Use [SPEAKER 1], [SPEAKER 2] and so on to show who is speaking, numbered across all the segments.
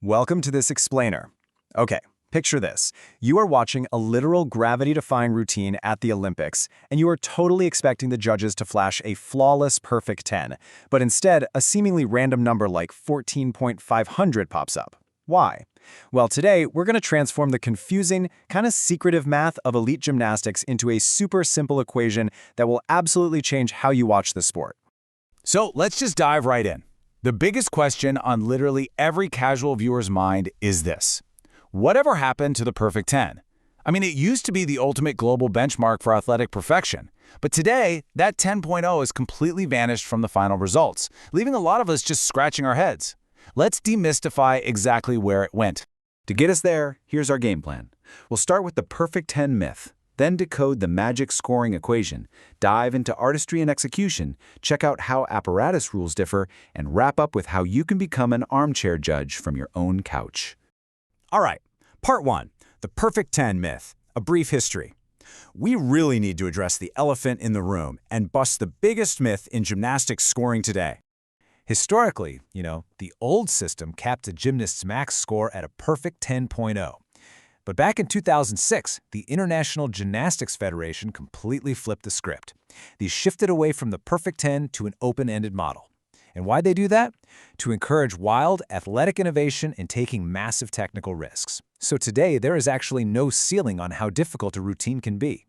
[SPEAKER 1] Welcome to this explainer. Okay, picture this. You are watching a literal gravity-defying routine at the Olympics, and you are totally expecting the judges to flash a flawless perfect 10, but instead, a seemingly random number like 14.500 pops up. Why? Well, today, we're going to transform the confusing, kind of secretive math of elite gymnastics into a super simple equation that will absolutely change how you watch the sport.
[SPEAKER 2] So let's just dive right in. The biggest question on literally every casual viewer's mind is this: whatever happened to the perfect 10? I mean, it used to be the ultimate global benchmark for athletic perfection, but today, that 10.0 has completely vanished from the final results, leaving a lot of us just scratching our heads. Let's demystify exactly where it went.
[SPEAKER 3] To get us there, here's our game plan. We'll start with the perfect 10 myth, then decode the magic scoring equation, dive into artistry and execution, check out how apparatus rules differ, and wrap up with how you can become an armchair judge from your own couch.
[SPEAKER 4] All right, part 1, the perfect 10 myth, a brief history. We really need to address the elephant in the room and bust the biggest myth in gymnastics scoring today. Historically, the old system capped a gymnast's max score at a perfect 10.0. But back in 2006, the International Gymnastics Federation completely flipped the script. They shifted away from the perfect 10 to an open-ended model. And why'd they do that? To encourage wild, athletic innovation and taking massive technical risks. So today, there is actually no ceiling on how difficult a routine can be.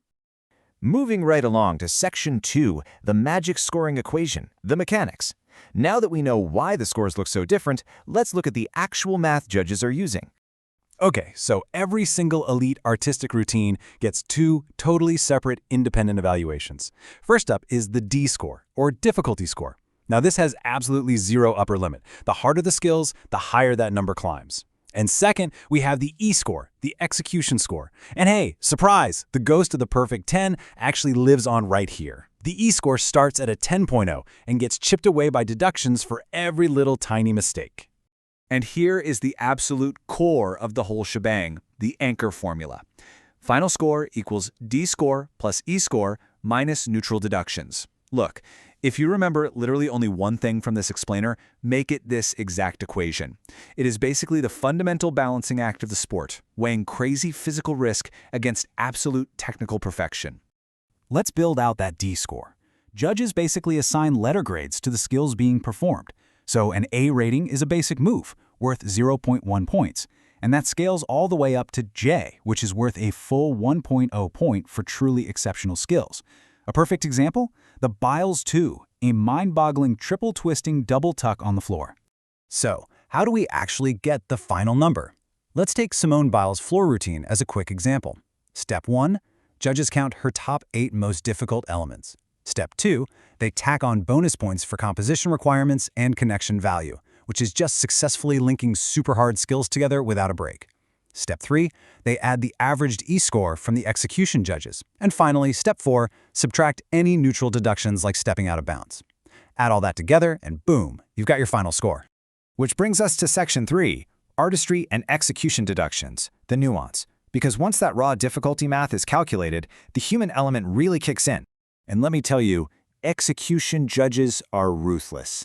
[SPEAKER 5] Moving right along to Section 2, the magic scoring equation, the mechanics. Now that we know why the scores look so different, let's look at the actual math judges are using.
[SPEAKER 4] Okay, so every single elite artistic routine gets two totally separate independent evaluations. First up is the D score, or difficulty score. Now this has absolutely zero upper limit. The harder the skills, the higher that number climbs. And second, we have the E score, the execution score. And hey, surprise, the ghost of the perfect 10 actually lives on right here. The E score starts at a 10.0 and gets chipped away by deductions for every little tiny mistake.
[SPEAKER 3] And here is the absolute core of the whole shebang, the anchor formula. Final score equals D score plus E score minus neutral deductions. Look, if you remember literally only one thing from this explainer, make it this exact equation. It is basically the fundamental balancing act of the sport, weighing crazy physical risk against absolute technical perfection.
[SPEAKER 4] Let's build out that D score. Judges basically assign letter grades to the skills being performed. So an A rating is a basic move, worth 0.1 points, and that scales all the way up to J, which is worth a full 1.0 point for truly exceptional skills. A perfect example? The Biles 2, a mind-boggling triple-twisting double tuck on the floor. So, how do we actually get the final number? Let's take Simone Biles' floor routine as a quick example. Step 1, judges count her top 8 most difficult elements. Step 2, they tack on bonus points for composition requirements and connection value, which is just successfully linking super hard skills together without a break. Step 3, they add the averaged E score from the execution judges. And finally, Step 4, subtract any neutral deductions like stepping out of bounds. Add all that together and boom, you've got your final score. Which brings us to Section 3, artistry and execution deductions, the nuance. Because once that raw difficulty math is calculated, the human element really kicks in. And let me tell you, execution judges are ruthless.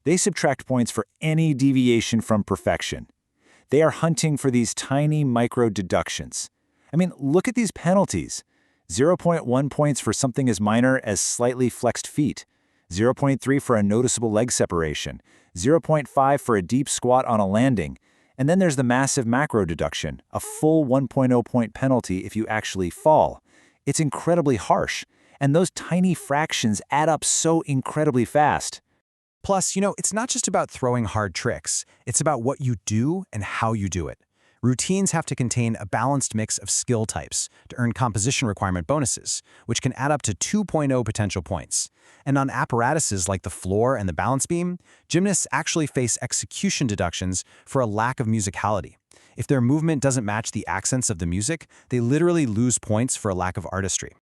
[SPEAKER 4] They subtract points for any deviation from perfection. They are hunting for these tiny micro deductions. I mean, look at these penalties. 0.1 points for something as minor as slightly flexed feet, 0.3 for a noticeable leg separation, 0.5 for a deep squat on a landing, and then there's the massive macro deduction, a full 1.0 point penalty if you actually fall. It's incredibly harsh. And those tiny fractions add up so incredibly fast. Plus, it's not just about throwing hard tricks. It's about what you do and how you do it. Routines have to contain a balanced mix of skill types to earn composition requirement bonuses, which can add up to 2.0 potential points. And on apparatuses like the floor and the balance beam, gymnasts actually face execution deductions for a lack of musicality. If their movement doesn't match the accents of the music, they literally lose points for a lack of artistry.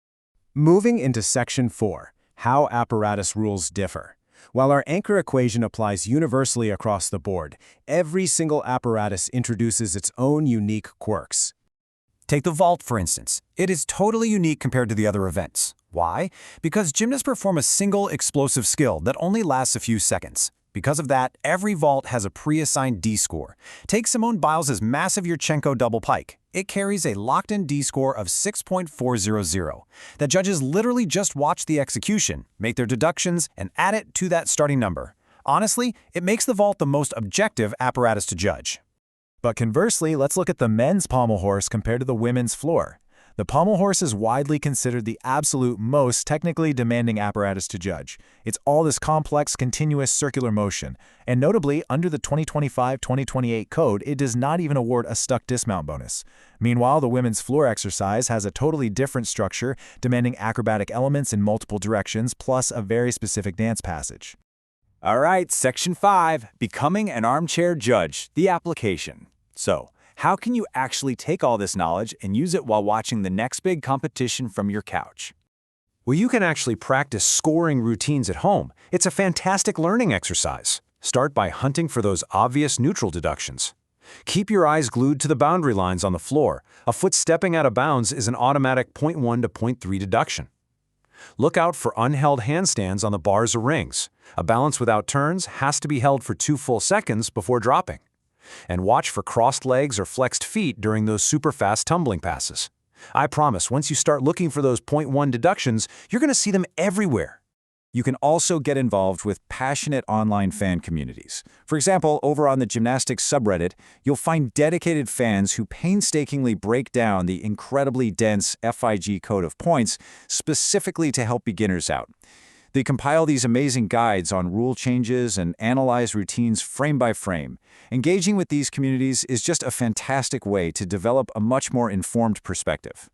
[SPEAKER 4] Moving into Section 4, how apparatus rules differ. While our anchor equation applies universally across the board, every single apparatus introduces its own unique quirks. Take the vault, for instance. It is totally unique compared to the other events. Why? Because gymnasts perform a single explosive skill that only lasts a few seconds.
[SPEAKER 1] Because of that, every vault has a pre-assigned D-score. Take Simone Biles' massive Yurchenko double pike. It carries a locked-in D-score of 6.400. The judges literally just watch the execution, make their deductions, and add it to that starting number. Honestly, it makes the vault the most objective apparatus to judge.
[SPEAKER 5] But conversely, let's look at the men's pommel horse compared to the women's floor. The pommel horse is widely considered the absolute most technically demanding apparatus to judge. It's all this complex, continuous circular motion. And notably, under the 2025-2028 code, it does not even award a stuck dismount bonus. Meanwhile, the women's floor exercise has a totally different structure, demanding acrobatic elements in multiple directions, plus a very specific dance passage.
[SPEAKER 2] All right, Section 5, Becoming an Armchair Judge, the application. So, how can you actually take all this knowledge and use it while watching the next big competition from your couch?
[SPEAKER 1] Well, you can actually practice scoring routines at home. It's a fantastic learning exercise. Start by hunting for those obvious neutral deductions. Keep your eyes glued to the boundary lines on the floor. A foot stepping out of bounds is an automatic 0.1 to 0.3 deduction. Look out for unheld handstands on the bars or rings. A balance without turns has to be held for 2 full seconds before dropping. And watch for crossed legs or flexed feet during those super fast tumbling passes. I promise, once you start looking for those 0.1 deductions, you're going to see them everywhere.
[SPEAKER 3] You can also get involved with passionate online fan communities. For example, over on the gymnastics subreddit, you'll find dedicated fans who painstakingly break down the incredibly dense FIG code of points specifically to help beginners out. They compile these amazing guides on rule changes and analyze routines frame by frame. Engaging with these communities is just a fantastic way to develop a much more informed perspective.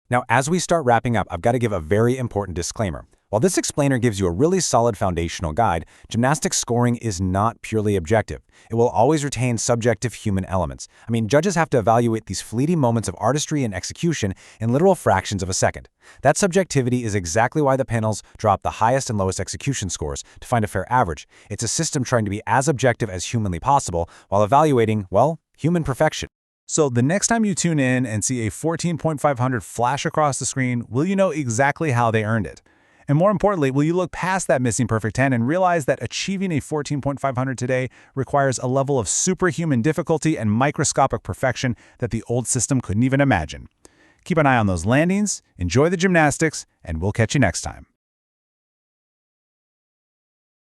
[SPEAKER 1] Now, as we start wrapping up, I've got to give a very important disclaimer. While this explainer gives you a really solid foundational guide, gymnastics scoring is not purely objective. It will always retain subjective human elements. I mean, judges have to evaluate these fleeting moments of artistry and execution in literal fractions of a second. That subjectivity is exactly why the panels drop the highest and lowest execution scores to find a fair average. It's a system trying to be as objective as humanly possible while evaluating, well, human perfection.
[SPEAKER 4] So the next time you tune in and see a 14.500 flash across the screen, will you know exactly how they earned it? And more importantly, will you look past that missing perfect 10 and realize that achieving a 14.500 today requires a level of superhuman difficulty and microscopic perfection that the old system couldn't even imagine? Keep an eye on those landings, enjoy the gymnastics, and we'll catch you next time.